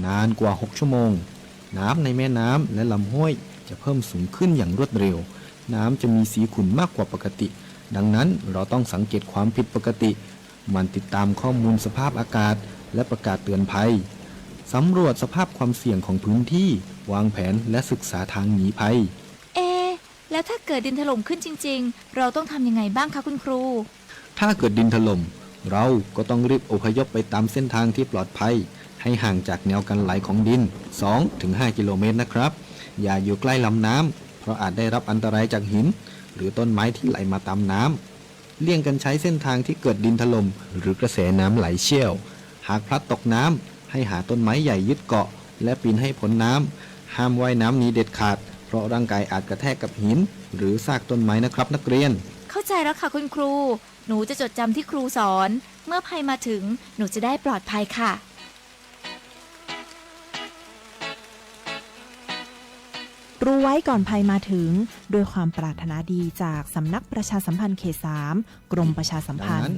นานกว่า6ชั่วโมงน้ำในแม่น้ำและลำห้วยจะเพิ่มสูงขึ้นอย่างรวดเร็วน้ำจะมีสีขุ่นมากกว่าปกติดังนั้นเราต้องสังเกตความผิดปกติมันติดตามข้อมูลสภาพอากาศและประกาศเตือนภัยสำรวจสภาพความเสี่ยงของพื้นที่วางแผนและศึกษาทางหนีภัยแล้วถ้าเกิดดินถล่มขึ้นจริงๆเราต้องทำยังไงบ้างคะคุณครูถ้าเกิดดินถล่มเราก็ต้องรีบอพยพไปตามเส้นทางที่ปลอดภัยให้ห่างจากแนวกันไหลของดิน 2-5 กิโลเมตรนะครับอย่าอยู่ใกล้ลำน้ำเพราะอาจได้รับอันตรายจากหินหรือต้นไม้ที่ไหลมาตามน้ำเลี่ยงกันใช้เส้นทางที่เกิดดินถล่มหรือกระแสน้ำไหลเชี่ยวหากพลัดตกน้ำให้หาต้นไม้ใหญ่ยึดเกาะและปีนให้พ้นน้ำห้ามว่ายน้ำหนีเด็ดขาดเพราะร่างกายอาจกระแทกกับหินหรือซากต้นไม้นะครับนักเรียนเข้าใจแล้วค่ะคุณครูหนูจะจดจำที่ครูสอนเมื่อภัยมาถึงหนูจะได้ปลอดภัยค่ะรู้ไว้ก่อนภัยมาถึงด้วยความปรารถนาดีจากสำนักประชาสัมพันธ์เขต 3 กรมประชาสัมพันธ์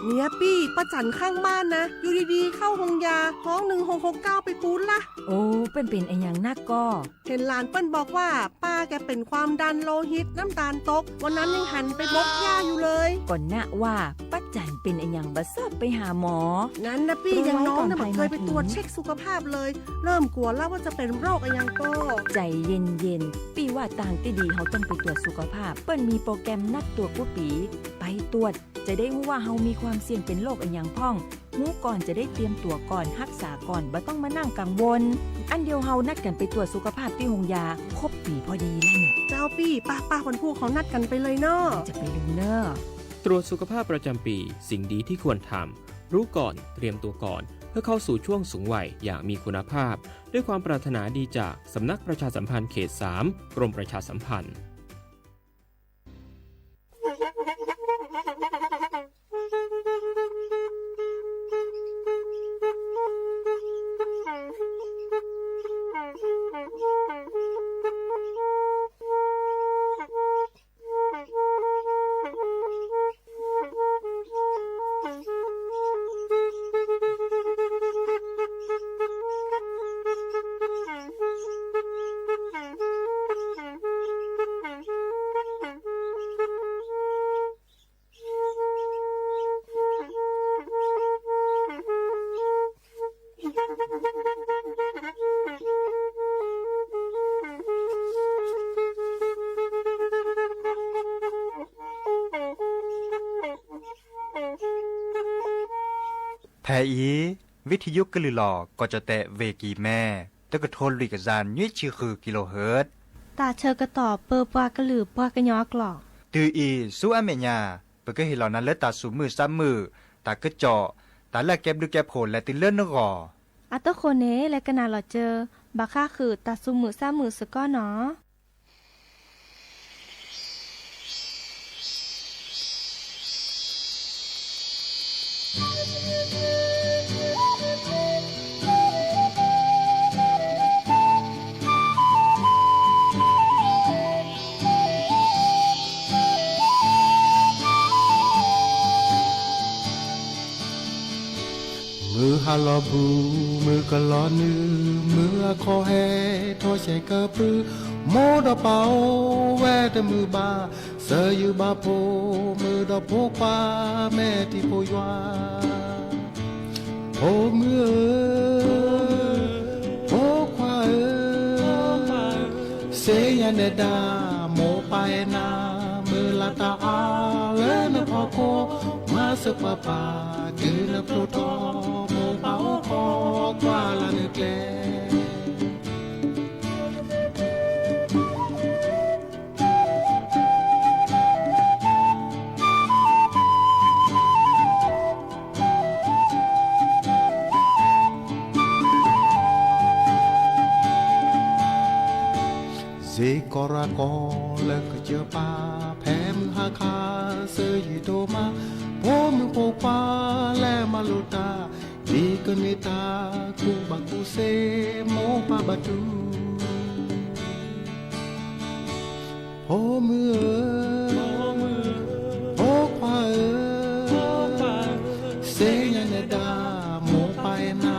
เนี่ยปี้ป้าจันข้างบ้านนะอยู่ดีๆเข้าห้องยาห้อง1669ไปปูนละโอ้เป็นไอ้อย่างนักก็เห็นหลานเปิ้นบอกว่าป้าแกเป็นความดันโลหิตน้ำตาลตกวันนั้นยังหันไปบกยาอยู่เลยก่อนนะว่าป้าจันเป็นไอ้อย่างบัดซอบไปหาหมองั้นนะปี้ยังน้องนะมันเคยไปตรวจเช็คสุขภาพเลยเริ่มกลัวแล้วว่าจะเป็นโรคอะไรยังก็ใจเย็นๆปี้ว่าต่างที่ดีเขาต้องไปตรวจสุขภาพเปิ้นมีโปรแกรมนัดตรวจผู้ปีไปตรวจจะได้รู้ว่าเฮามีความเสี่ยงเป็นโรคอะไรอย่างพ่องรู้ก่อนจะได้เตรียมตัวก่อนรักษาก่อนบ่ต้องมานั่งกังวลอันเดียวเฮานัดกันไปตรวจสุขภาพที่โรงยาครบปีพอดีแล้วเนี่ยเจ้าปี้ป้าคนผู้เขานัดกันไปเลยเนาะจะไปลืมเนาะตรวจสุขภาพประจำปีสิ่งดีที่ควรทำรู้ก่อนเตรียมตัวก่อนเพื่อเข้าสู่ช่วงสูงวัยอย่างมีคุณภาพด้วยความปรารถนาดีจากสำนักประชาสัมพันธ์เขต 3 กรมประชาสัมพันธ์แทอีวิทยุกลือหลอก็จะแตะเวกีแม่ตะกะโทนลิกจานยี่ชื่อคือกิโลเฮิรตซ์ตาเชอกระต่อเปอปากระหลือปากระยอกหลอกตืออีสู้อเมญาเปก็เห็นเหล่านั้นและตาสูมือซ้ำมือตากระเจาะตาแลกแก็บดูแก็บโผล่และติเลื่อนนกออัตโคเนและกนาหลอเจอบาค่าคือตาสูมือซ้ำมือสก้อเนาะมือฮาลอบูมือกะลอนือมือคอแฮทอใช้กระปือโมดอเป่าแวแต่มือบาเสยยือบาโพมือดอโพปาแม่ที่โพยวาโพมือโพควาเสยันเดดาโมปายนามือลาตาอาเลนพอโคมาสปาปาคือนะโพทอโมเป่าคอกว่าลานึกแลเซกอรากอและก็เจอป่าแพ้มือหาคาเสยอยู่โตมาโพมือโพปาและมาลุตาดีกันเนตาคูบาคูเซโมปาบาตูโพ โอ้มือโอ้ควาเสียงเนดาโมไปนา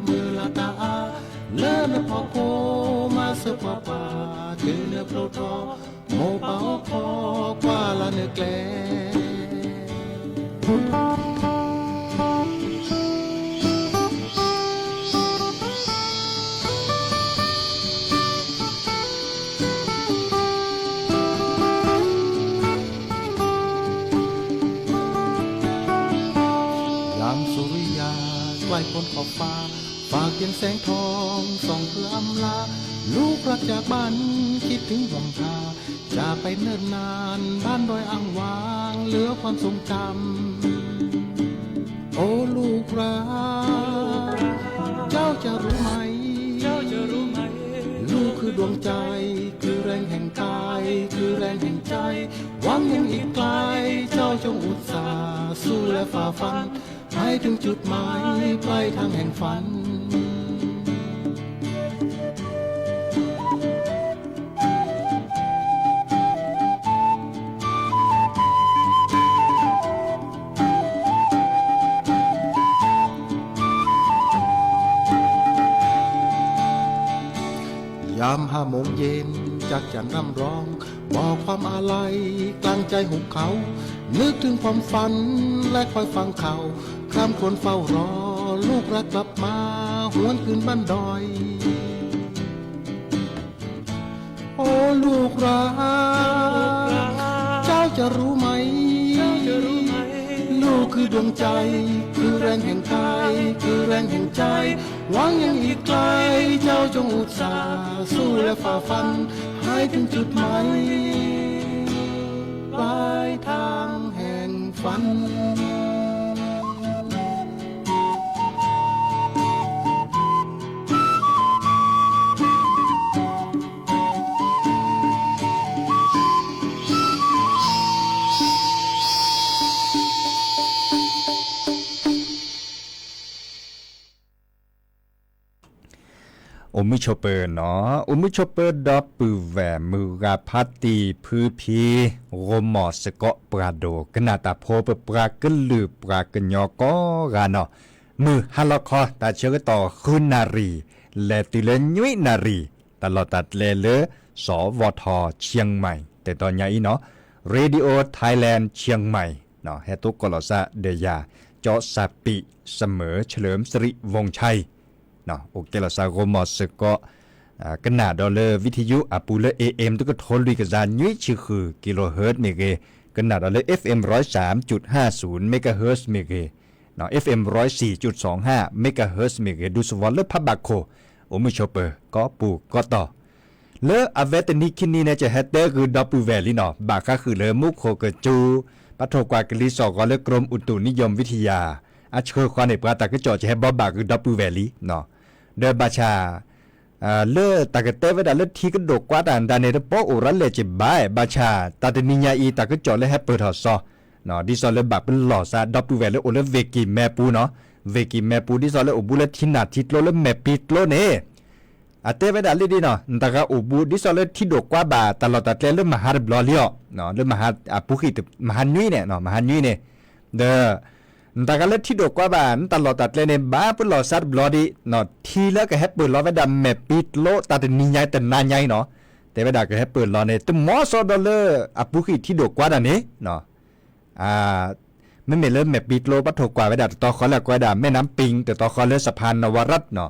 มือละตาเลินพอโคมาสปาปาคือเนโปรทอโมเปาคอกว่าละเนแกลสุริยาใกล้พ้นขอบฟ้าฝากเพียงแสงทองส่องเพื่ออำลาลูกรักจากบ้านคิดถึงลำพาจะไปเนิ่นนานบ้านดอยอ่างวางเหลือความทรงจำโอ้ลูกรักเจ้าจะรู้ไหมลูกคือดวงใจคือแรงแห่งกายคือแรงแห่งใจหวังยังอีกไกลเจ้าจงอุตส่าห์สู้และฝ่าฟันให้ถึงจุดหมายปลายทางแห่งฝันยาม5 โมงเย็นจากจันร่ำร้องบอกความอาลัยกลางใจหุบเขานึกถึงความฝันและคอยฟังเขาคร่ำครวญเฝ้ารอลูกรักกลับมาหวนคืนบ้านดอยโอ้ลูกรักเจ้าจะรู้ไหมลูกคือดวงใจคือแรงแห่งกายคือแรงแห่งใจหวังยังอีกไกลเจ้าจงอุตส่าห์สู้และฝ่าฟันให้ถึงจุดหมายปลายทางแห่งฝัน อมิชเปอร์เนาะอมิชเปอร์ดอปือแหวมือกาพัตตีพือพีโรมอสกอปราโดกนาตาโพเปปรากลือปรากญอกอกาเนาะมือฮัลลคอตาเชกต่อคืนนารีและติเลยุยนารีตลอดตัดเลเลสวทเชียงใหม่แต่ตอนนี้เนาะเรดิโอไทยแลนด์เชียงใหม่เนาะเฮตุกลอซาเดียจอสปิเสมอเฉลิมสิริวงศ์ชัยเนาะโอเคละซาโรมอสก็กนาดอลเลอร์วิทยุอาปูเลเอเอ็มตุก็ทนลุยกระจายยุ้ยชื่อคือกิโลเฮิรตซ์เมกะกนาดอลเลอร์ FM 103.50เมกะเฮิรตซ์เมกะเนาะ FM 104.25เมกะเฮิรตซ์เมกะดูสวอลเลพับบักโคโอมิชอเปอร์ก็ปูก็ต่อเลออเวตนิคินีเนี่ยจะเฮดเตอร์คือดับปูแวลีเนาะบากก็คือเลอมุกโคเกจูปัทกวากลิสอกอเลกรมอุตุนิยมวิทยาอาเชอควานในปราตากจอจะให้บอบากคือดับปูแวลีเนาะเดบาชาเลอตากเตเวดาเลทีกดกว่าดานในระปอรัลเลจิบายบาชาตาตนิญาอีตากจอเลให้เปิดหอซอเนาะดิซอเลบักเป็นหล่อซาดับปูแวลีโอเลเวกิแมปูเนาะเวกิแมปูดิซอเลอบุเลทินาทิโลเลแมปิโลเนอาเตเวดาลีดีเนาะตากอบูดิซอเลที่ดกว่าบาตลอดตัดเลมหาบลอเลียเนาะเลมหาปุขิตมหานุยเนี่ยเนาะมหานุยเนี่ยเดตากเลที่ดกว่าบาตลอดตัดเลในบ้าปุลอซัดบลอดีเนาะทีแล้วก็แฮปเปิดลอเวดาแมปิโลตัดนิญาแต่นานใหญ่เนาะแต่เวดาก็แฮปเปิดลอเนี่ยตุมอซอดอลเลอปุขิที่ดกว่าดานี้เนาะไม่เริ่มแมปิโลปัทกว่าเวดาต่อคอแล้วกว่าดาแม่น้ำปิงแต่ต่อคอเลสะพานนวรัตน์เนาะ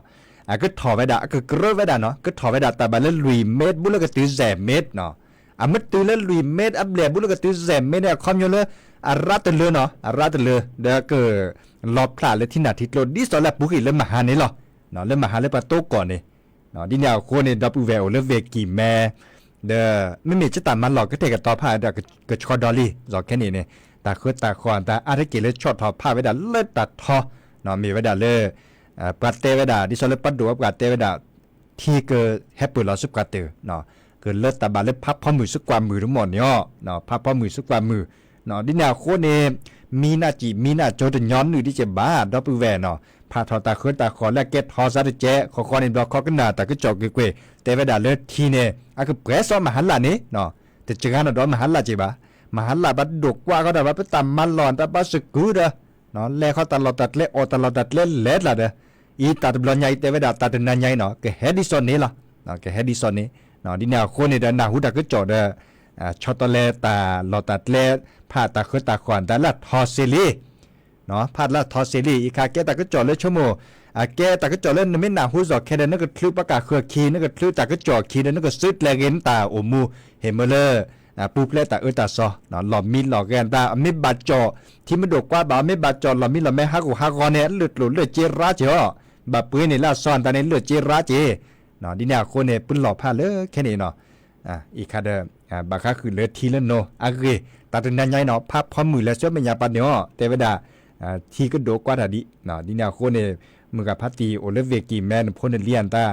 ก็ถอไว้ด่าก็กระไว้ด่าเนาะก็ถอไว้ด่าแต่บัลเลลุยเมตรบุลกตือแสเมตรเนาะมัดตือเลลุยเมตรอับเล่บุลกตือแสเมตรเนี่ยคอมโยเลรัตเลเนาะรัตเลเดี๋ยวก็ลอบพลาดเลยที่นาทิโลดิสอลปุกิเลมหานี่หรอเนาะเลมหาเลปะโตก่อนนี่เนาะดิเนี่ยโคเนี่ยดับเวลเลเวกิแม่เด้อไม่มีจะตามมันหรอกก็เทกับต่อผ้าเดี๋ยวก็ชอดอลี่หรอกแค่นี้เนี่ยตาคือตาคอนตาอะไรกิเลชอดทอผ้าไว้ด่าเลิศตัดทอเนาะมีไว้ด่าเลยปราเตเวดาดิซอลปัดดูว่าปราเตเวดาที่เกิดแฮปเปิลลอสุกาเตอเนาะเกิดเลิศตาบาเลพับพ่อมือสุกว่ามือทั้งหมดเนี่ยเนาะพับพ่อมือสุกว่ามือเนาะดินาโคเนมีหน้าจีมีหน้าโจดย้อนหรือที่จะบ้าดอปแวเนาะพาทอตาเคลื่อนตาคอและเก็ตฮอซาดเจคอในบล็อกคอกันนาตาก็จอกเกวยเตเวดาเลิศทีเนอะคือเปรสอมหันหลานี้เนาะ แต่จังนั้นดอนมหันละจีบะมหันละบัดดกว่าก็ได้ว่าไปตามมันหลอนตาบัดสกูเด้อเนาะแลเขาตลอดตัดเละอตลอดตัดเละเล็ดละเด้ออีตัดบลอนใหญ่แต่เวลาตัดนันใหญ่เนาะแกเฮดิซอนนี่ล่ะเนาะแกเฮดิซอนนี่เนาะดิแนวคนนี่เด้อหน้าหูตาก็จอดเด้อชอตเลตาลอตัดเละผ้าตาคือตาขวานตาละทอซิลีเนาะผ้าละทอซิลีอีกาแกตาก็จอดเลยชั่วโมงแกตาก็จอดเล่นไม่หนาหูจอดแค่เดินนึกคลืบประกาศเครือคีนึกคลืบตาก็จอดคีเดินนึกซึดแลเงินตาโอมูเฮมเลอร์ปูเพลตาตาซอเนาะหลอมมีหลอกแกนตาไม่บาดจอที่มันดกกว่าบ่ไม่บาดจอหลอมมีหลอมไม่ฮักฮักกอนเนี่ยเลือดหลุดเลือดเจราเจาะบาปืนนี่ล่าซ่อนตาเนี่ยเลือดเจราเจเนาะดิเนี่ยคนเนี่ยปืนหลอกผ้าเลยแค่นี้เนาะอีกคาเดบาค่าคือเลือดทีละโนอาเกตาตัวนั้นใหญ่เนาะภาพพร้อมมือแล้วช่วยเป็นยาปันเนาะแต่เวลาที่ก็ดกกว่าดิเนาะดิเนี่ยคนเนี่ยมือกับพัตตีโอเลเวกีแมนพ่นเลียนตา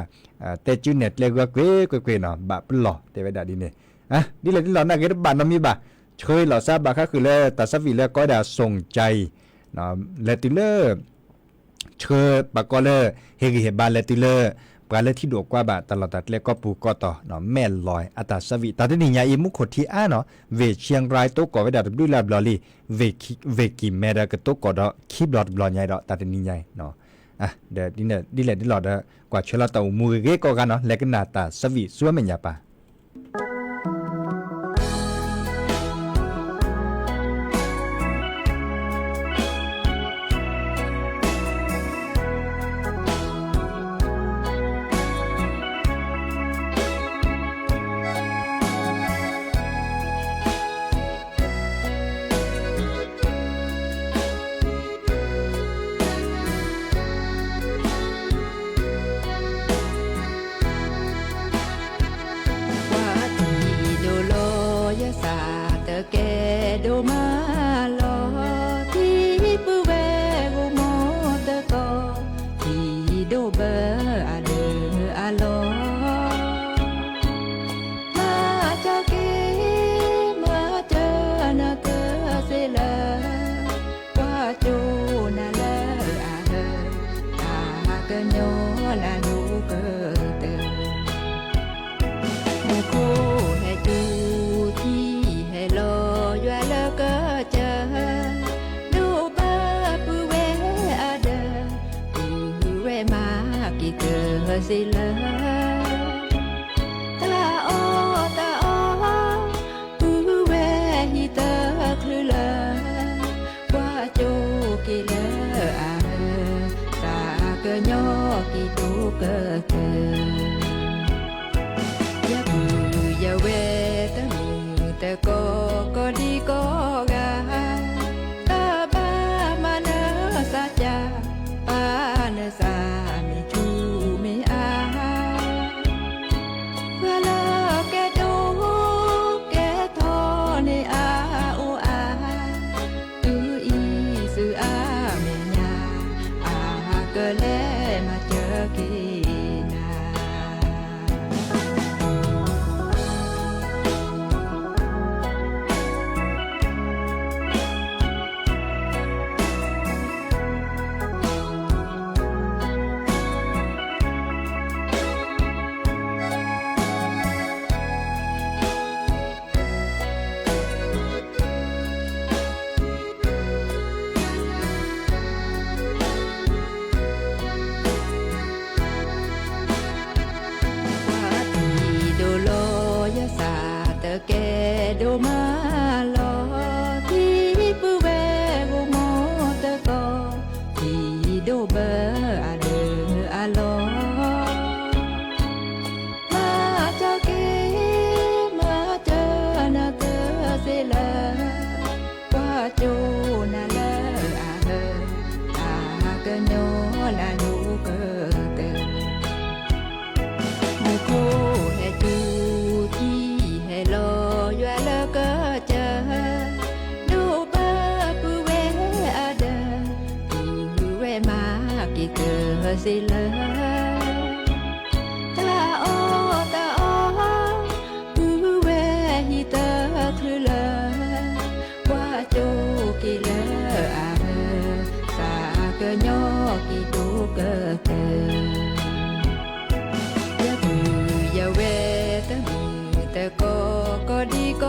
แต่จุนเน็ตเรียกว่าเกเนาะบาปืนหลอกแต่เวลาดิเนี่ยดิเลยดิหลอนน่ะเกิดบ้านน้ำมีบ่เชยหล่อซาบาค่าคือเลยตัดสวิเลยก็ได้ส่งใจเนาะเลติเลเชยปากก็เลยเฮกิเฮบานเลติเลปลาเลที่ดกกว่าบาตลอดตัดเลก็ปูก็ต่อเนาะแม่ลอยอัตสวิตัดนี่ยาอิมุขที่เนาะเวเชียงรายโตก็ไว้ดับด้วยลาบลอลีเวกิแม่ดากโตก็ดอคีบลอดบลอนใหญ่ดอตัดนี่ใหญ่เนาะเดี๋ยวดิเนี่ยดิเลยดิหลอดกว่าเชลาตามูเกก็กันเนาะและก็นาตาสวิซัวเมญญาปาสิเลตาโอปูเวฮิตาคลือเลว่าโจกิเลอาตาเกญอกิตูเกเกยาบูยาเวตะมือแต่ก็ดีก็กาตาบ้ามาเนสัจจาปาเนสามิจูแกโดมาลอที่ปูเวโกโมตะกอที่โดเบอะเดอะลอมาจากเกมาเจอนาเกเซลว่าโจนาเลอะเฮตากะโนนานูเกเตมุโคเฮจูโลยาลก็เจอดูปะปูเวอเดปูเวมากิเกสิเลตาโอปูเวฮิตาคลือเลว่าโจกิเลอาตาเกญอกิตูเกเกยาบูยาเวตะมือแต่ก็ดีก็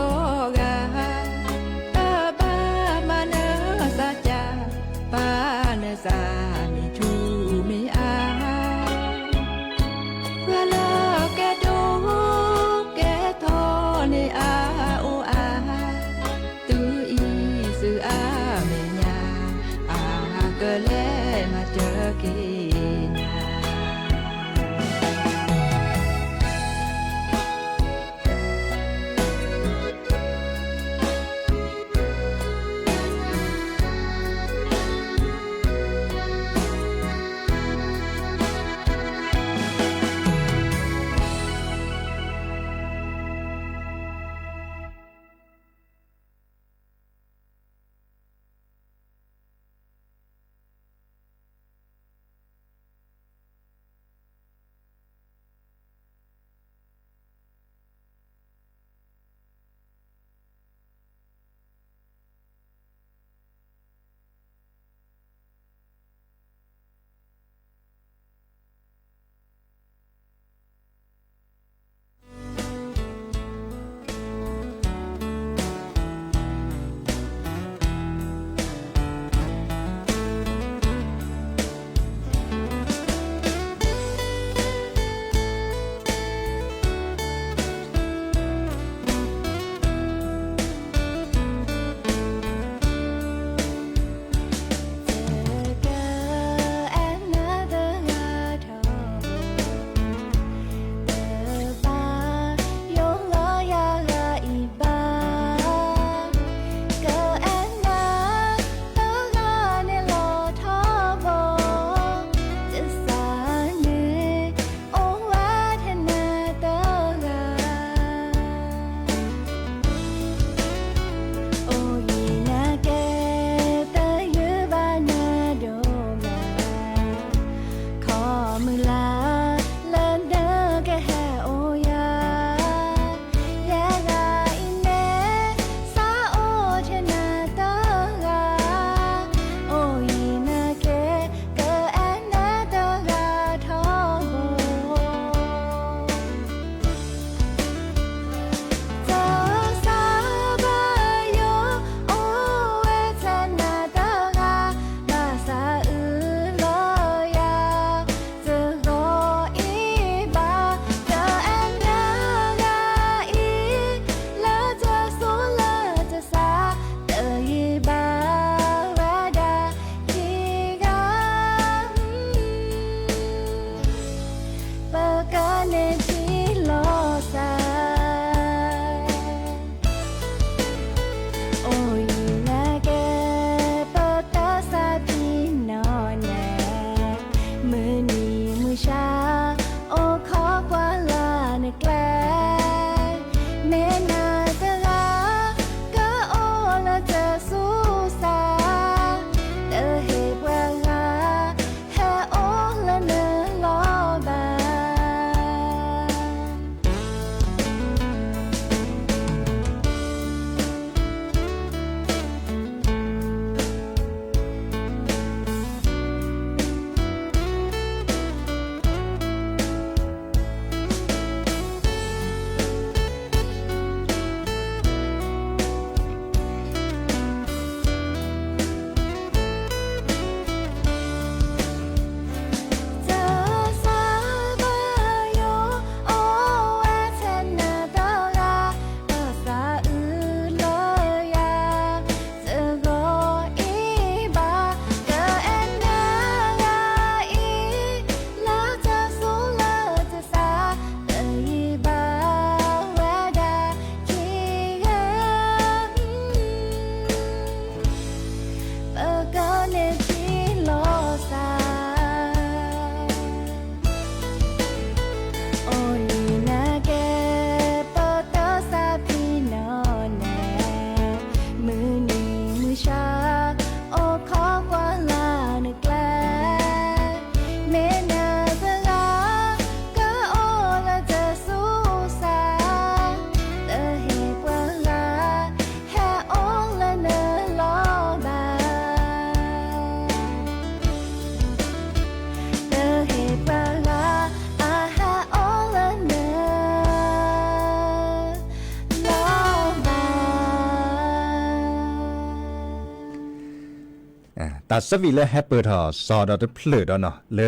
ตัดสวีเลแฮปเปอร์ทอซอดอตเพลดอเนาะเล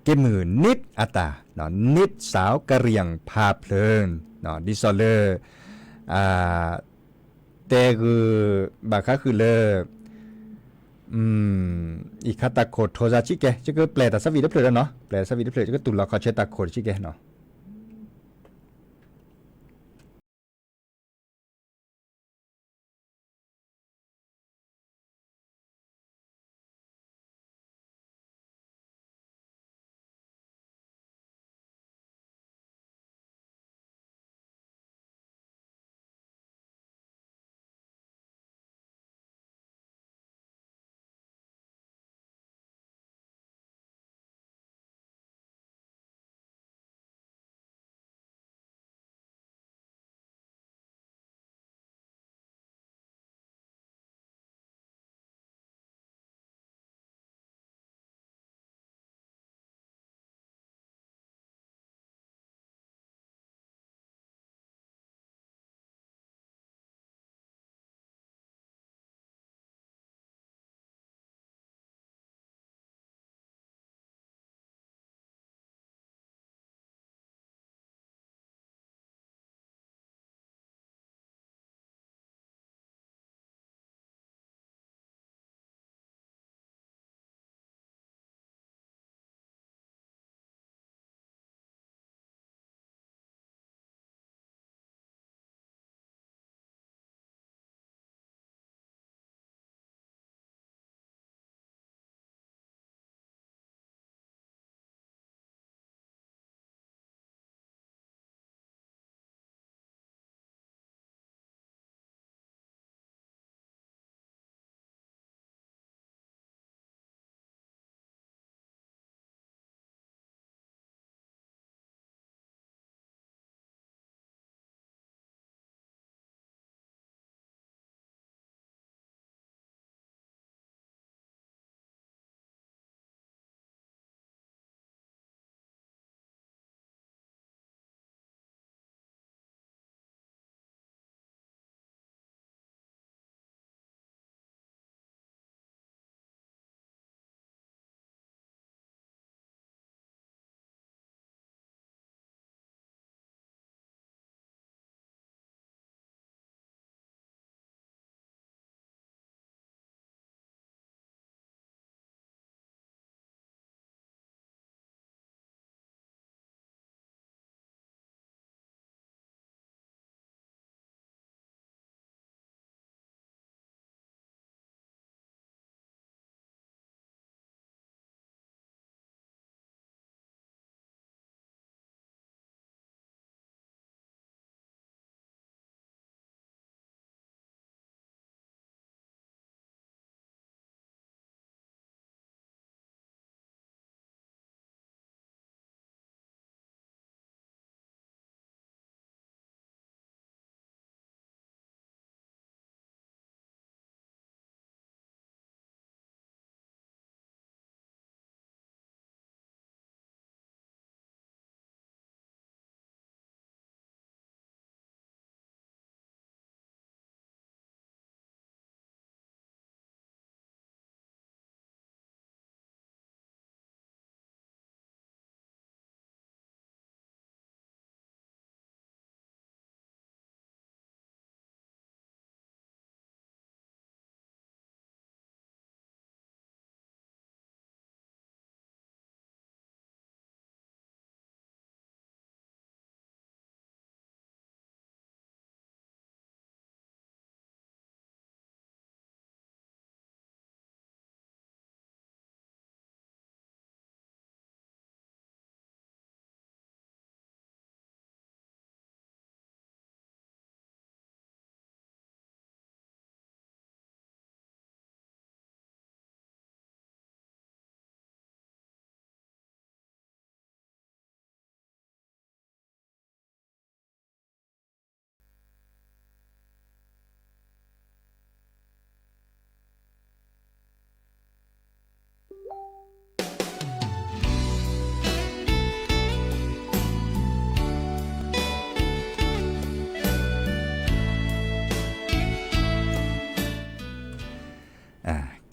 เกมือนิดอัตาเนาะนิดสาวกะเรียงพาเพลินเนาะดิซอเลแต่คือบาคาคือเลอีคาตาโคโทซาชิเกจะก็แปลตัดสวีเลเพลดเนาะแปลสวีเลเพลดจะก็ตุลาคอเชตาโคชิเกเนาะ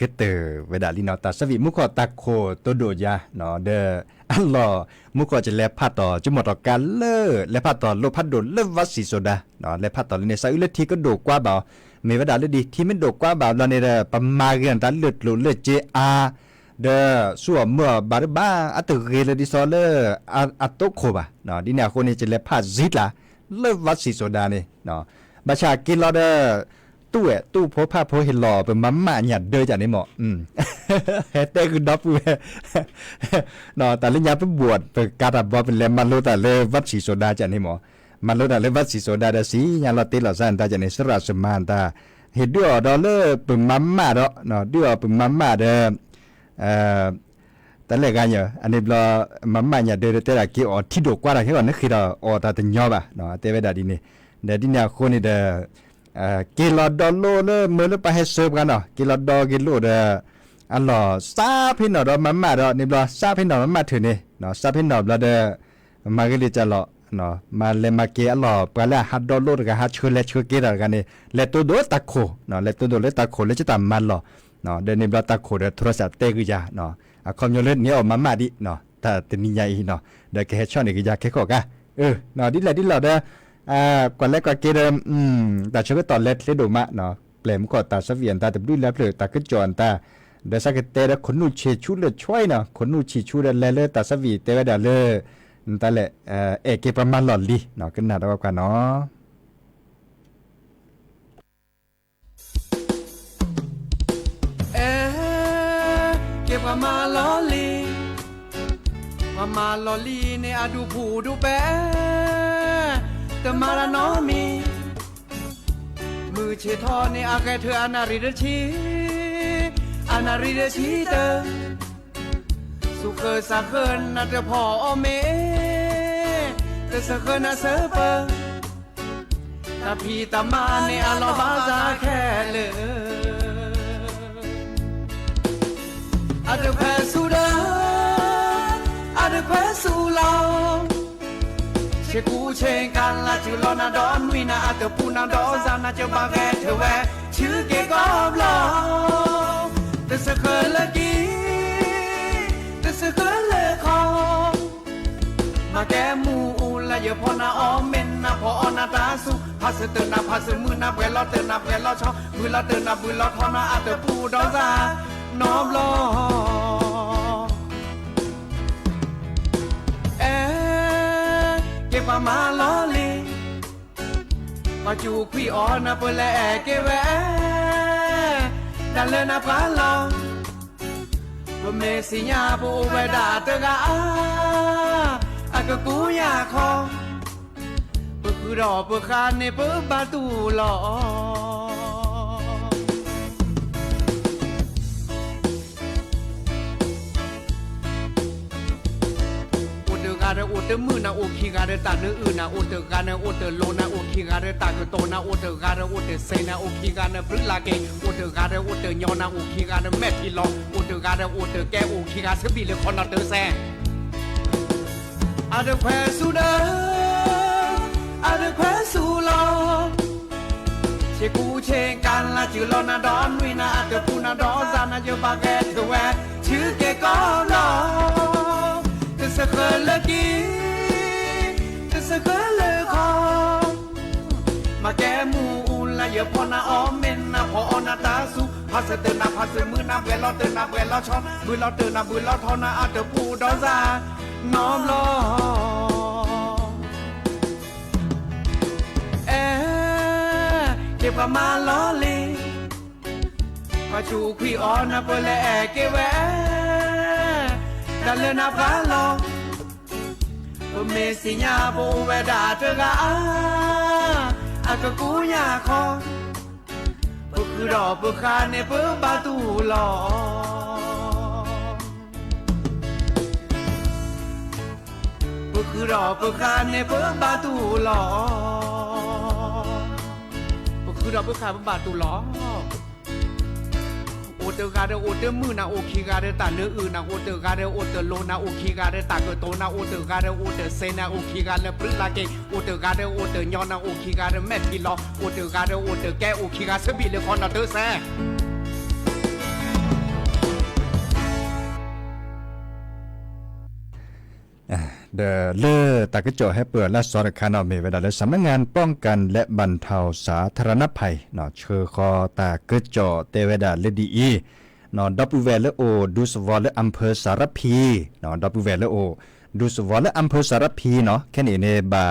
ก็เตอเวดาลีนอตาสวิมุขอตาโคตัวโดยาเนาะเดออัลลอมุขอจะแลพาต่อจุหมดต่อการเลอและพาต่อโลพัดโดเลวัดสีโซดาเนาะและพาต่อในซาอุเลทีก็โดกว่าบ่าวมีเวดาเลดีที่มันโดกว่าบ่าวเราในเดประมาเรียนตาเลือดหลุดเลือดเจอาเดอสัวเมื่อบาร์บ้าอัตเกเลดิซอเลอัตโตโคบะเนาะดิเนี่ยคนนี้จะแลพาซิดละเลวัดสีโซดาเนี่ยเนาะบัชากินเราเดอตู้โพผ้าโพเห็นหล่อเป็นมัมม่าหยัดเดยจากนี่หมอเฮเต้คือดับเว้ยเนาะแต่เรื่องยาไปบวชไปการบอเป็นเลมันโลแต่เลวัดสีโซดาจากนี่หมอมันโลแต่เลวัดสีโซดาดาสียาเราติเราสันตาจากในสระสมานตาเห็ดด้วยดอลเลอร์เป็นมัมม่าเนาะด้วยเป็นมัมม่าเดแต่เรื่องกันอยู่อันนี้เรามัมม่าหยัดเดยแต่ละกี่อที่ดกกว่าแค่ก่อนนั่นคือเราอตาตึงยอบ่ะเนาะเตเวดาดีนี่เดี๋ยวที่เนี่ยคนนี่เดกิโลดอลโลเลเมื่อเราไปให้เสิร์ฟกันเนาะกิโลดอกิโลเดอันหล่อซาพินหนอดมาม่าดอนี่บลอซาพินหนอมาถือนี่เนาะซาพินหนอบลอเดมาก็เลยจะหล่อเนาะมาเลมาเกอันหล่อปลาฮัดดอลโลกับฮัดชูเลชูเกดกันนี่เลตัวโดตะโคเนาะเลตัวโดเลตะโคเลจะตามมันหล่อเนาะเดนี่บลอตะโคเดโทรศัพท์เตกุยาเนาะคอมโยเลนี่ออกมาม่าดิเนาะแต่ตินี่ใหญ่เนาะเดแค่ช่อนนี่ก็ยาแค่ขอกะเนาะดิแลดิหล่อเดก่อนแรกก็เกเดแต่ฉันก็ตอนเล็ดเล็ดดูมะเนาะเปลี่ยนก็ตาสเวียนตาแต่ดูแลเปลือกตาก็จอนตาเดี๋ยวสักเตะแล้วขนนูเชชูเลยช่วยเนาะขนนูชีชูเลยเลยตาสวีเตะไว้เดี๋ยวเลยตาแหละเกประมาณหลอดลีเนาะขึ้นหน้าตัวกันเนาะเก็บมาลอลีมาลอลีในอาดูผูดูแปแต่มาละน้อมีมือเชทอในอาแกเธออนาริเดชีเตอสุเคยสักเคินนาจะพอเมแต่สักเคินนาเซเปอตาพีตามาในอาลอบาซาแค่เลยอาจจะแพ้สู้เด้ออาจจะแพ้สู้เราเชกูเชงกันละจูลอนาดอนวินาอาจจะปูนาดอนซานาจะบาแกเธอแวชื่อเกกอบลอแต่สักเคินละกีแต่สักเคินละคอมาแกมูละเยอะพอนาออมเมนนาพอนาตาสุพาสเตอร์นาพาสมือนาเวลอเตอร์นาเวลอชอมือละเตอร์นามือละทอนาอาจจะปูดอนซาน้อมลอเก็บมาลอลีมาจูคุยออนะเปแลเกแวดันเลนะพาลอว่าเมสิญาปูเวดาเตกาอากกูยาคอปะคือรอปะคานในปะบาตูลอกาเดโอเตมือนาโอคีกาเดตาเนื้ออื่นนาโอเตกาเนโอเตโลนาโอคีกาเดตากโตนาโอเตกาเดโอเตเซนาโอคีกาเนพฤลาเกโอเตกาเดโอเตญอนาโอคีกาเนแมทิลอโอเตกาเดโอเตแกโอคีกาสบิเลคอนาเตแซอาเดแควสูเดอาเดแควสูลอเชกูเชงกันละจือลอนาดอนวินาอาเตปูนาดอนซานาเยบาแกเทแวชื่อเกกอลอสักเคินละกีสักเคินละคอมาแกมูละเยอะพอนาออมเมนนาพอนาตาสุพาสเตอร์นาพาสมือนาเวลอเตอร์นาเวลอชอมือลอเตอร์นามือลอทอนาอาเตปูดอนซาน้อมลอเก็บมาลอลีมาจูคุยออนะเปแลเกแวดันเลนะพาลอเมสิญาโบเวดาเตกาอากกูยาคอปะคือรอปะคาในเปบาตูลอปะคือรอปะคาในเปบาตูลอปะคือรอปะคาเปบาตูลอโอเตกาเดโอเตมือนาโอคีกาเดตาเนื้ออื่นนาโอเตกาเดโอเตโลนาโอคีกาเดตากโตนาโอเตกาเดโอเตเซนาโอคีกาเดปรึลาเกโอเตกาเดโอเตญอนาโอคีกาเดแมทิลอโอเตกาเดโอเตแกโอคีกาสบิเลคอนาเตแซ เดเลอตากระจอให้เปิดและสอดคานอเมเวดาและสำนักงานป้องกันและบรรเทาสาธารณภัยเนาะเชอคอตากระจอเตเวดาเลดีอีเนาะดับเวลโอดูสวอลและอำเภอสารพีเนาะดับเวลโอดูสวอลและอำเภอสารพีเนาะแค่นี้เนี่ยบา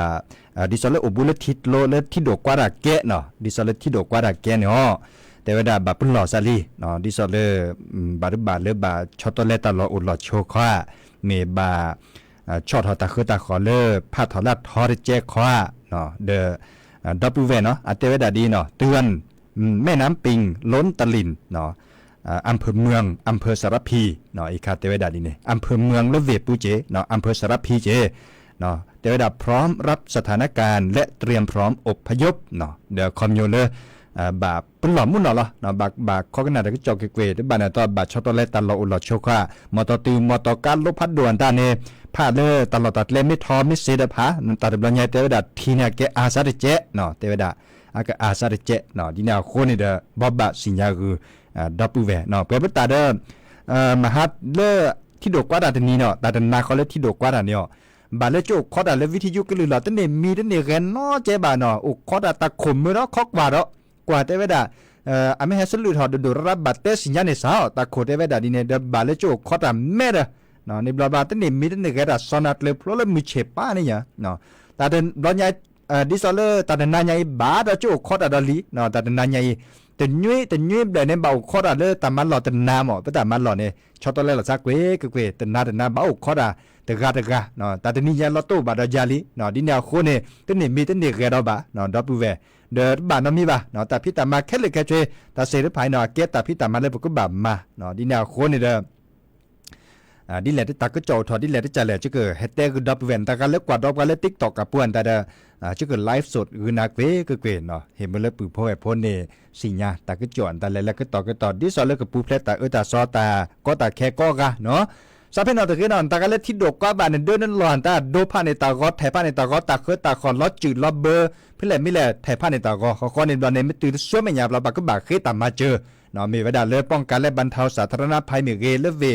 ดิซอลเลโอบุลทิดโลและที่ดอกกวาดาเกะเนาะดิซอลเลที่ดอกกวาดาเกะเนาะแต่เวลาบาปุ่นหล่อซาลีเนาะดิซอลเลบารุบาเลบาชอตเลตลออุลอโชคว้าเมบาชอตตาคือตาขอเลพาทอลัดทอริเจคว้าเนาะเดดับเวเนาะเตเวดาดีเนาะเตือนแม่น้ำปิงล้นตลิ่นเนาะอำเภอเมืองอำเภอสารพีเนาะอีคาเตเวดาดีเนี่ยอำเภอเมืองและเวปูเจเนาะอำเภอสารพีเจเนาะเตเวดาพร้อมรับสถานการณ์และเตรียมพร้อมอพยพเนาะเดี๋ยวคอมโยเลบาปุ่นหล่อมุ่นหล่อเนาะบาข้อกันนาดก็จอกเกวดบานาตอบาชอตเลตันหล่ออุลอโชความอตตือมอตการลบพัดด่วนตาเนพาเลตลอดตัดเลไม่ทอไม่เสดพาตัดบลังใหญ่เตเวดาทีเนี่ยแกอาซาเดเจเนาะเตเวดาอากอาซาเดเจเนาะดีแนวโคนี่เดบอบบะสิญญาคือดับเวเนาะเปรตาเดมหาเลที่ดอกกว่าดาตนี้เนาะตาดนาเขาเลที่ดอกกว่าดาเนี่ยบาเลโจขอดาเลวิทยุกลือละตเนมีตเนเรนเนาะเจบาเนาะโอขอดาตะขมมือเนาะขอกว่าเนาะกว่าเตเวดาอเมเฮสลุทอดูรับบัตเตสิญญาในสาวตะโคเตเวดาดีเนเดบาเลโจขอดาเมเดเนาะในบลาบาตเนมีตเนเรดาสอนัดเลพลเลมือเชป้าเนี่ยเนาะตาเดนบลอญญาดิซอเลตาเดนนาญาบาดาโจขอดาดาลีเนาะตาเดนนาญาแต่ยุ้ยแบบในเบาขอดาเลยแต่มันหล่อแต่นาหมอแต่มันหล่อเนี่ยชอบตัวเล่หล่อซักเว้แต่นาเบาขอดาแต่กาเนาะแต่นี่ยันลอตโต้บาดาจาลีเนาะดินยาโคเนี่ยแต่นี่มีแต่เนี่ยเกดอบะเนาะดับเวเดอบานามีบะเนาะแต่พี่ตามาแค่เล็กแค่ช่วยแต่เสด็จภายเนาะเกตแต่พี่ตามาเลยปก็แบบมาเนาะดินยาโคเนี่ยเด้อดิแลที่ตากระจอถอดดิแลที่จ่าแหล่จะเกิดเฮตเตอร์ดับเวนตาการเล็กกว่าดอกการเล็กติ๊กตอกกับป่วนแต่จะเกิดไลฟ์สดคือนักเว้ก็เกิดเนาะเห็นมันเลยปื้อพ่อไอ้พ่นเนี่ยสิญญาตากระจอนแต่แล้วก็ต่อดิซอเลยกับปูเพลตตาตาซอตาก็ตาแค่ก็กะเนาะซาเพนเอาตะกี้นอนตาการเล็กที่ดอกกว่าบานเดินนั่นหลอนตาโดผ่านในตากอดแถผ่านในตากอดตาเคยตาคอนล้อจืดล้อเบอร์เพื่อแหละไม่แหละแถผ่านในตากอเขาในบอลในไม่ตื่นช่วยไม่หยาบเราบักก็บักเคยตามมาเจอเนาะมีเวลาเลยป้องกันและบรรเทาสาธารณภัยมีเกลเว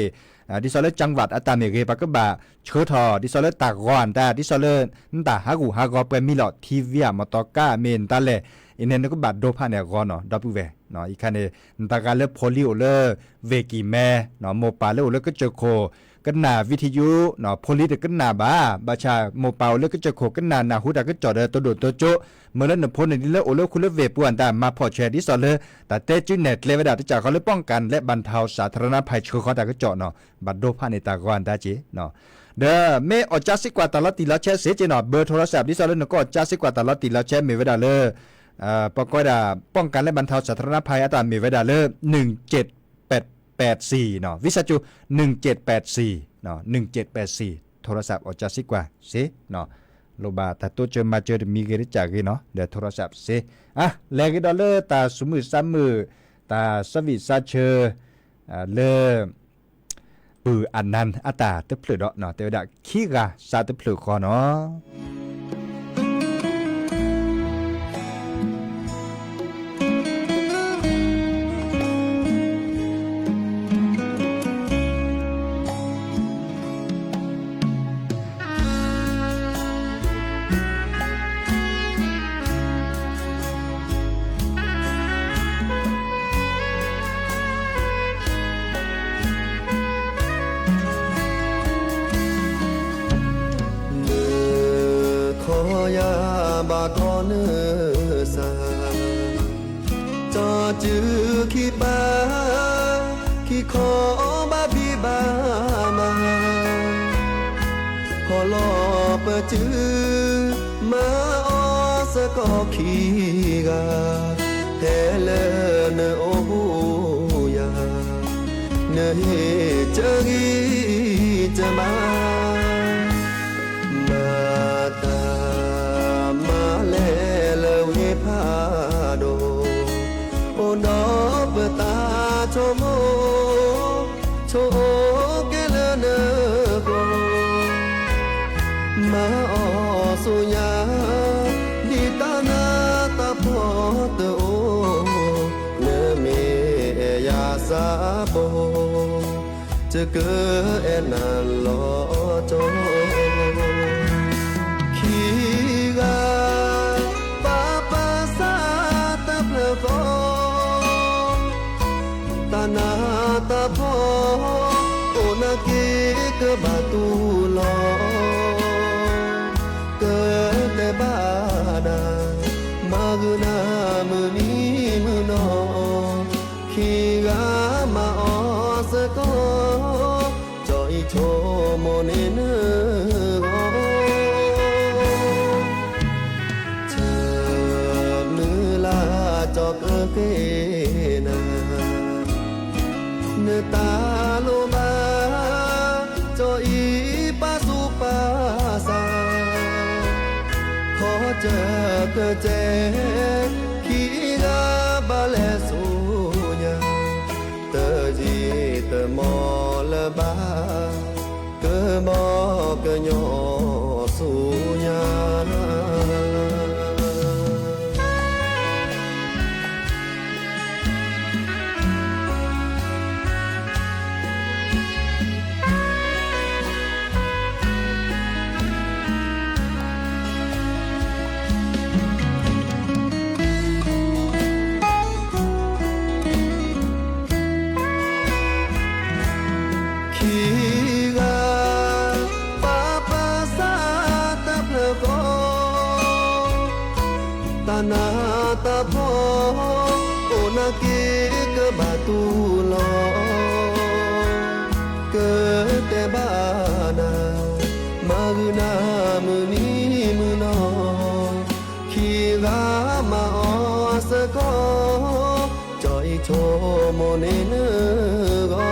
ดิซอเลจังหวัดอัตตาเมเกปากบะเชอทอดิซอเลตากอนตาดิซอเลนตาฮากูฮากอเปมิลอทีเวียมอตอกาเมนตาเลอินเนนก็บาดโดพาเนกอนเนาะดับเวเนาะอีคันเนตากาเลโพลิโอเลเวกิแมเนาะโมปาเลโอเลก็เจโคกันนาวิทยุเนาะโพลิเดกันนาบาบาชาโมปาเลก็เจโคกันนาฮูดาก็จอดตัวโดดตัวโจเมื่อนั้นโพนนี่เลโอเลคุเลเวปวนตามาพอแชร์ดิซอเลแต่เตจิเน็ตเลเวดาที่จะเขาเลยป้องกันและบรรเทาสาธารณภัยเชื่อเขาแต่ก็เจาะเนาะบัดโดพาในตากอนตาจีเนาะเด้อเมอจัสกว่าตลอดตีละแชร์เสียเจเนาะเบอร์โทรศัพท์ดิซอเลก็จัสกว่าตลอดตีละแชร์เมเวดาเลปกติป้องกันและบรรเทาสาธารณภัยอัตราเมเวดาเล1784เนาะวิสาจุ1784เนาะ1784โทรศัพท์อจัสกว่าเสียเนาะโลบาแต่ตัวเจอมาเจอมีเกลิจากเนาะเดี๋ยวโทรศัพท์เสียอ่ะแลกดอลเลอร์ตาสมือซ้ำมือตาสวิซาเชอเลปืออันนั้นอัตราเตพลือเนาะแต่ว่าขี้กาซาเตพลือคอเนาะบาทอนสาจอจือขี้ปาขี้ขอบาบีบามาพอลอเปจือมาออสก็ขี้กาเฮเลเนโอหูยาเนเฮเจอกีจะมาตามาเลเลเวพาโดโอดอเปตาโชโมโชเกเลเนโกมาออสุญาดิตานาตาพอเตโอเนเมยาซาโบจะเกิดนันลอโจ ตานาตาพ่อโอนาเกกบาตูลอเกิดแต่บ้าดามากุนามือนี้มือนอขีกามาออสกอจอยโชโมเนเนกอเธอมือลาจอกเกนาเนตาโลมาจอยปาสุปาสาขอเจอเธอเจขีกาบาเลสูญาเตอจีเตอมอละบาเกอมอเกยอสูญานาตาพ่อโอนาเกกบาตูลอเกิดแต่บ้านามากุนามือนี้มือนอขีกามาออสกอจอยโชโมเนเนกอ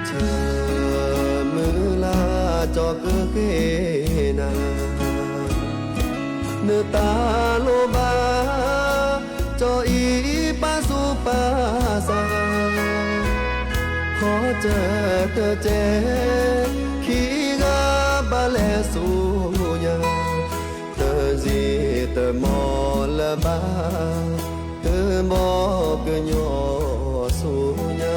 เธอมือลาจอกเกนาเนตาโลบาจออีปาสุปาสาขอเจอเธอเจขีกาบาเลสูญาเธอจีเธอมอละบาเธอมอเกยอสูญา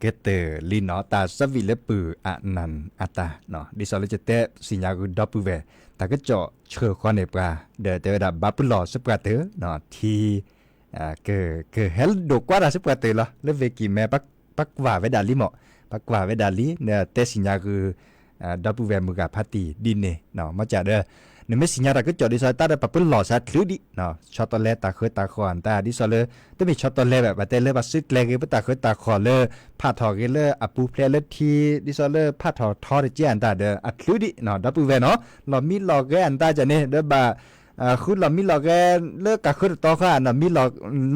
เกเตอร์ลีนอตาสวิเลปืออะนันอาตาเนาะดิซอลจะเตะสิญญากุดอปูเวตาก็เจาะเชื่อคอนเนปราเดเตอดับบับลอสปราเตอเนาะทีเกเฮลโดกว่าดาสปราเตอละเลเวกิแม่ปักว่าเวดาลิหมอปักว่าเวดาลิเนี่ยเตสิญญาคือดอปูเวมุกาพาตีดินเนเนาะมาจากเด้อเนี่ยไม่สิญญาตาก็เจาะดิซอลตาได้ปับลอสัตลุดิเนาะช็อตตอเลตาเคยตาคอนตาดิซอลต้องมีช็อตตอเลแบบเตเลบัสซึกเลกตาเคยตาคอเลพาทอเกเลอปูเพลเลทีดิซอลพาทอทอเจอันตาเดออัตลุดิเนาะดอปูเวเนาะเรามีลอกแกอันตาจะเนี่ยเด้อบาคือเรามีลอกแกเลิกกะคือต่อค่ะเนาะมีลอก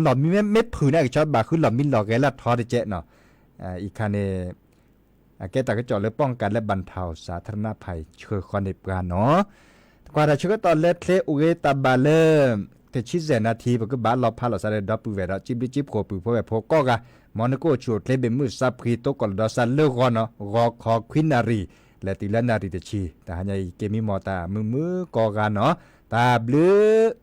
เรามีไม่ผืนได้ช็อตบาคือเรามีลอกแกละทอเจเนาะอีกคันเนแกตาก็เจาะเลยป้องกันและบรรเทาสาธารณภัยเชื่อคอนในปราเนาะกว่าจะช่วยตอนเล็กเทอุเกตาบาเลแต่ชิเซนาทีปก็บาลอพาลอซาเดดับปูเวดจิบจิบโคปูเพราะแบบพก็กะมอนโกชูเทเบมือซับพรีโตกอลดอซันเลกอนเนาะรอคอควินนารีและติลนารีเตชีแต่หาใหญ่เกมีมอตามือกอกันเนาะตาบลือ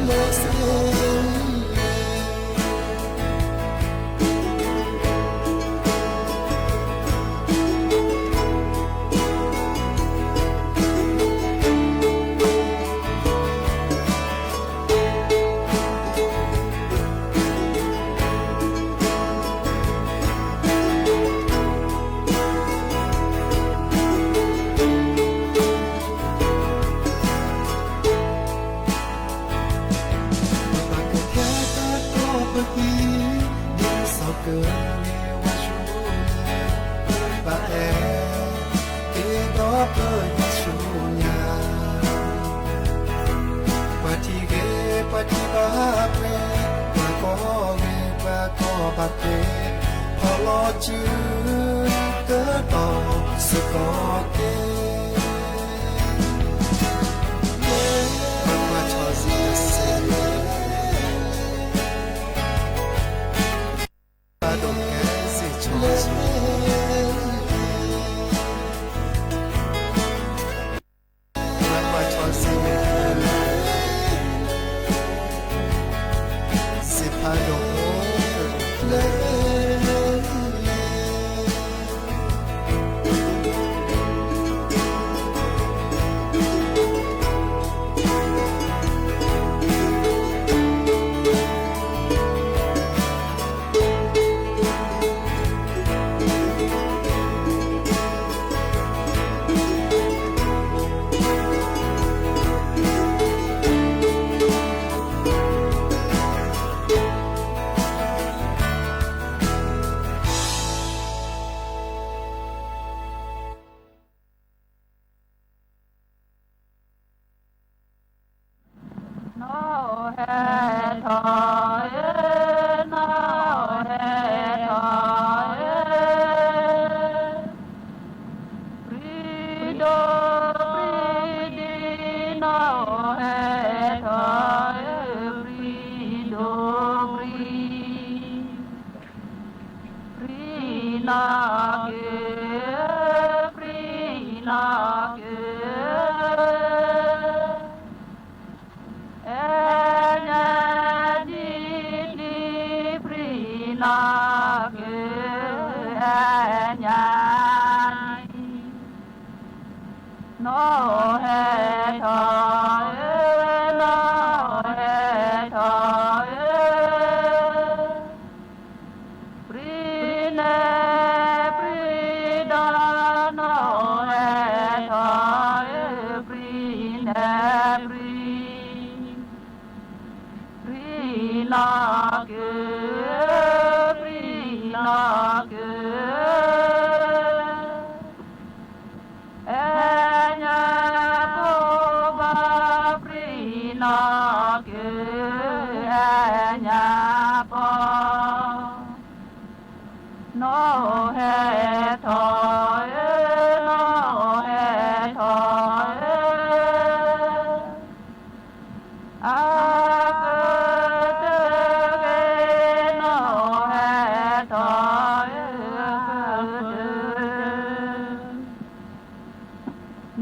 Hãy subscribe cho kênh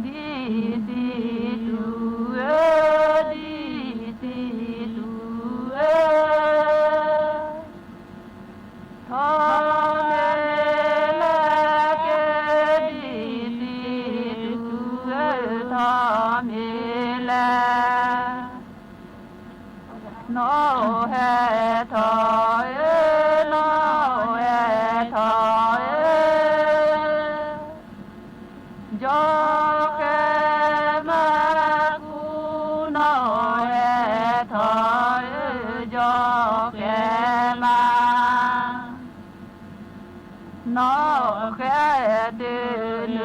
Ghiền Mì Gõ để không bỏ lỡ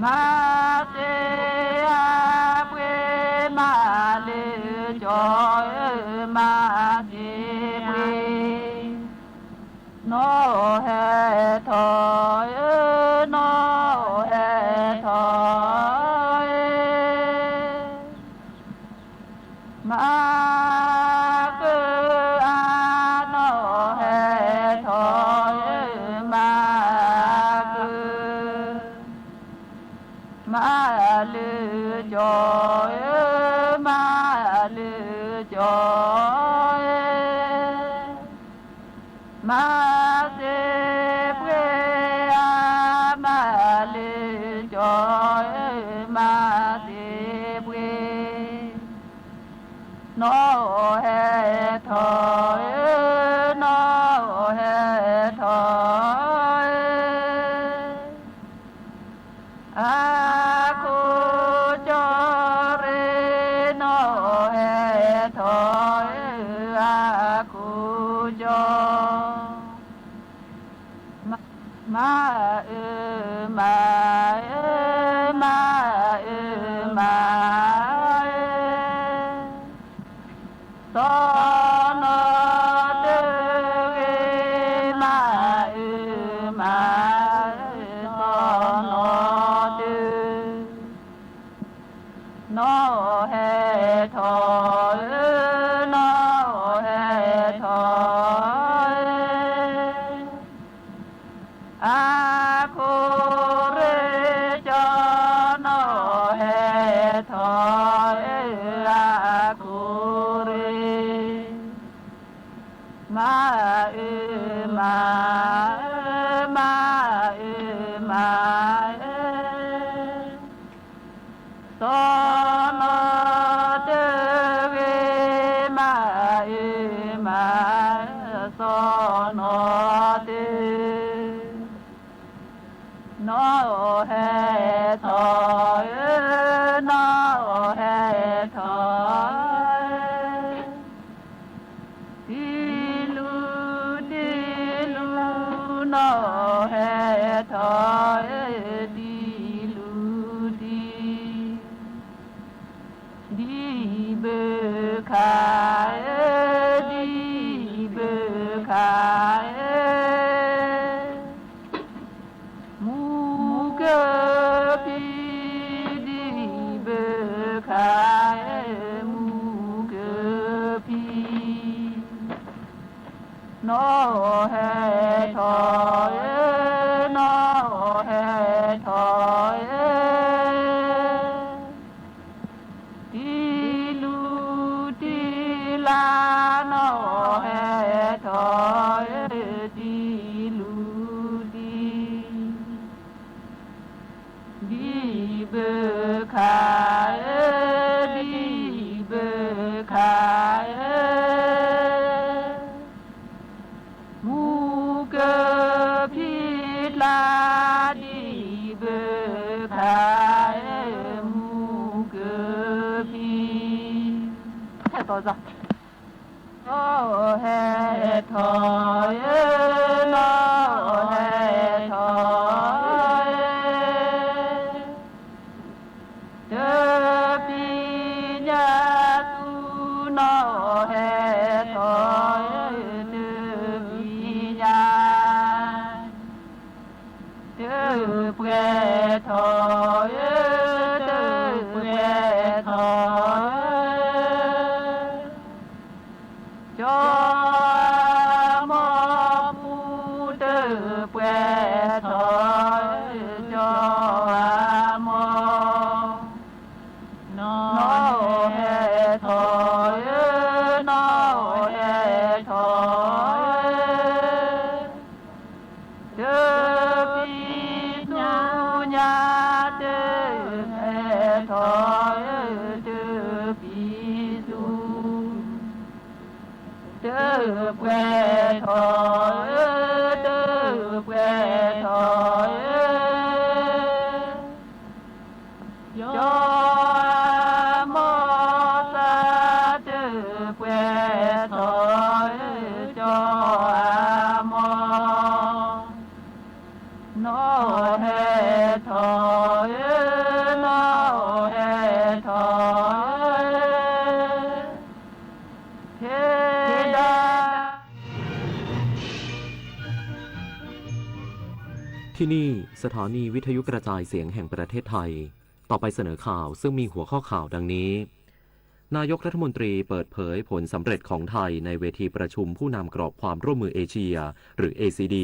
มาเตอาเว มาจีปีโนเฮทอยโนเฮทอยมาคืออาโนเฮทอยมาคือมาลือจอยมาลือจอยมาเสเพอามาลือจอยมาเสเพโนเฮทอยโนเฮทอยอาคูจอเรโนเฮทอยอาคูจอมามามามาตอนเดมามาตอนเดโนเฮทอยโนเฮทอยอาคูเรจอโนเฮทอยอาคูเรมามามามาตอนเดมามาตอนเดโนเฮทอยโนเฮทอยดิลูโนเฮทอยดิลูดีเบคายดีเบคายมูเกพีดีเบคายมูเกพีโนเฮทอยโนเฮทอยดีลูดีลาโนเฮทอยดีลูดีเบคายดีเบคายมูเกพิลาดีเบคายมูเกพิแค่ต่อจ้ะโอ้เฮทอยโนเฮทอยเดปิญาตุโนเฮทอยเดปิญาเดเปรทอยเดเปรทอยจอมอปูเดเปรทอยจอมอโนเฮทอยโนเฮทอยเดปิญาเดเฮทอยเดปิสุเดเปรทอยเดเปรทอยยอมอสาเดเปรทอยจอมอโนเฮทอยโนเฮทอย ที่นี่สถานีวิทยุกระจายเสียงแห่งประเทศไทยต่อไปเสนอข่าวซึ่งมีหัวข้อข่าวดังนี้นายกรัฐมนตรีเปิดเผยผลสำเร็จของไทยในเวทีประชุมผู้นำกรอบความร่วมมือเอเชียหรือ ACD